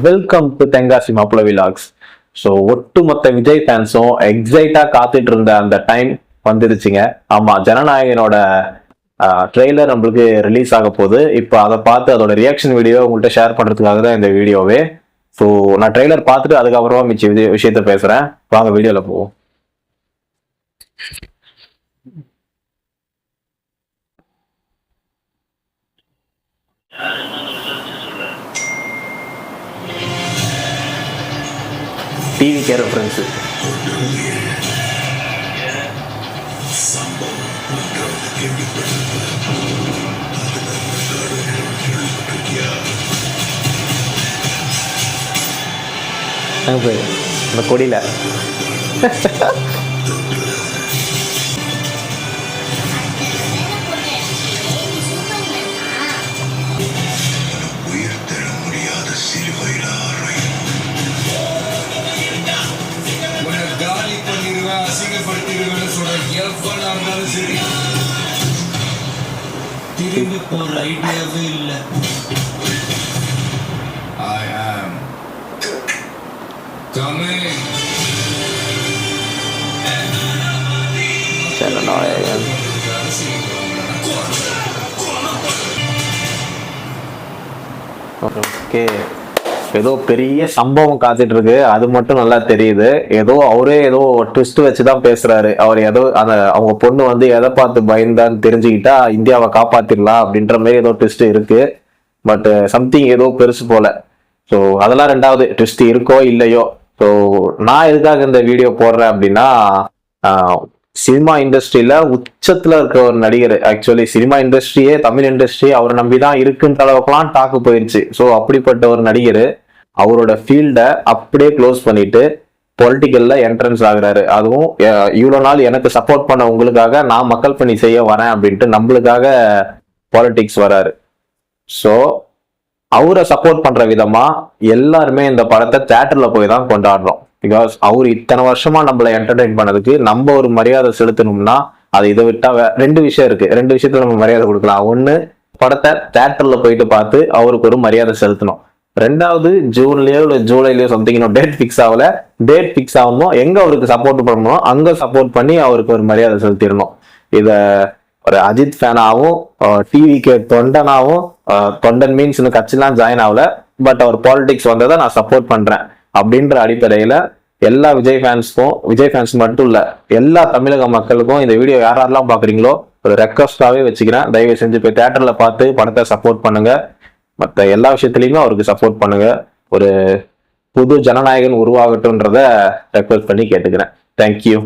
Welcome to Tenkasi மாப்பிள vlogs. So ஒட்டுமொத்த விஜய் ஃபேன்ஸும் எக்ஸைட்டா காத்துட்டு இருந்த அந்த டைம் வந்துருச்சுங்க. ஆமா, ஜனநாயகனோட ட்ரெய்லர் நம்மளுக்கு ரிலீஸ் ஆக போகுது. இப்போ அதை பார்த்து அதோட ரியாக்ஷன் வீடியோ உங்கள்கிட்ட ஷேர் பண்றதுக்காக தான் இந்த வீடியோவே. ஸோ நான் ட்ரெய்லர் பார்த்துட்டு அதுக்கப்புறமா மிச்ச விஷயத்த பேசுறேன். வாங்க வீடியோல போவோம். டிவிக்கே ரெஃபரன்ஸ். இந்த கொடியில திரும்பி போற ஐடியாவே இல்லை. I am coming. Jananayagan. Okay, ஏதோ பெரிய சம்பவம் காத்துட்டு இருக்கு, அது மட்டும் நல்லா தெரியுது. ஏதோ அவரே ஏதோ ட்விஸ்ட் வச்சுதான் பேசுறாரு. அவர் ஏதோ அந்த அவங்க பொண்ணு வந்து எதை பார்த்து பயந்தான்னு தெரிஞ்சுக்கிட்டா இந்தியாவை காப்பாத்திடலாம் அப்படின்ற மாதிரி ஏதோ ட்விஸ்ட் இருக்கு. பட் சம்திங் ஏதோ பெருசு போல. ஸோ அதெல்லாம் ரெண்டாவது ட்விஸ்ட் இருக்கோ இல்லையோ. ஸோ நான் எதுக்காக இந்த வீடியோ போடுறேன் அப்படின்னா, சினிமா இண்டஸ்ட்ரியில உச்சத்துல இருக்க ஒரு நடிகர். ஆக்சுவலி சினிமா இண்டஸ்ட்ரியே, தமிழ் இண்டஸ்ட்ரி அவரை நம்பிதான் இருக்குன்ற அளவுக்குலாம் டாக்கு போயிடுச்சு. ஸோ அப்படிப்பட்ட ஒரு நடிகர் அவரோட ஃபீல்டை அப்படியே க்ளோஸ் பண்ணிட்டு பொலிட்டிக்கல்ல என்ட்ரன்ஸ் ஆகுறாரு. அதுவும் இவ்வளவு நாள் எனக்கு சப்போர்ட் பண்ண உங்களுக்காக நான் மக்கள் பணி செய்ய வரேன் அப்படின்ட்டு நம்மளுக்காக பாலிடிக்ஸ் வராரு. ஸோ அவரை சப்போர்ட் பண்ற விதமா எல்லாருமே இந்த படத்தை தியேட்டர்ல போய் தான் கொண்டாடுறோம். பிகாஸ் அவர் இத்தனை வருஷமா நம்மளை என்டர்டெயின் பண்ணதுக்கு நம்ம ஒரு மரியாதை செலுத்தணும்னா அது இதை விட்டா ரெண்டு விஷயம் இருக்கு. ரெண்டு விஷயத்துல நம்ம மரியாதை கொடுக்கலாம். ஒண்ணு, படத்தை தியேட்டர்ல போயிட்டு பார்த்து அவருக்கு ஒரு மரியாதை செலுத்தணும். ரெண்டாவது, ஜூன்லயோ இல்ல ஜூலைலயோ சம்திங் இன்னும் டேட் ஃபிக்ஸ் ஆகல. டேட் ஃபிக்ஸ் ஆகணும், எங்க அவருக்கு சப்போர்ட் பண்ணணும் அங்க சப்போர்ட் பண்ணி அவருக்கு ஒரு மரியாதை செலுத்திடணும். இத ஒரு அஜித் ஃபேனாவும் டிவிக்கு தொண்டனாவும், தொண்டன் மீன்ஸ் இன்னும் கட்சிலாம் ஜாயின் ஆகல, பட் அவர் பாலிடிக்ஸ் வந்ததை நான் சப்போர்ட் பண்றேன் அப்படின்ற அடிப்படையில எல்லா விஜய் ஃபேன்ஸ் மட்டும் இல்ல, எல்லா தமிழக மக்களுக்கும் இந்த வீடியோ யாரெல்லாம் பாக்குறீங்களோ ஒரு ரெக்வஸ்டாவே வச்சுக்கிறேன். தயவு செஞ்சு போய் தியேட்டர்ல பார்த்து படத்தை சப்போர்ட் பண்ணுங்க. மற்ற எல்லா விஷயத்திலையுமே அவருக்கு சப்போர்ட் பண்ணுங்க. ஒரு புது ஜனநாயகன் உருவாகட்டும்ன்றத ரெக்வஸ்ட் பண்ணி கேட்டுக்கிறேன். தேங்க்யூ.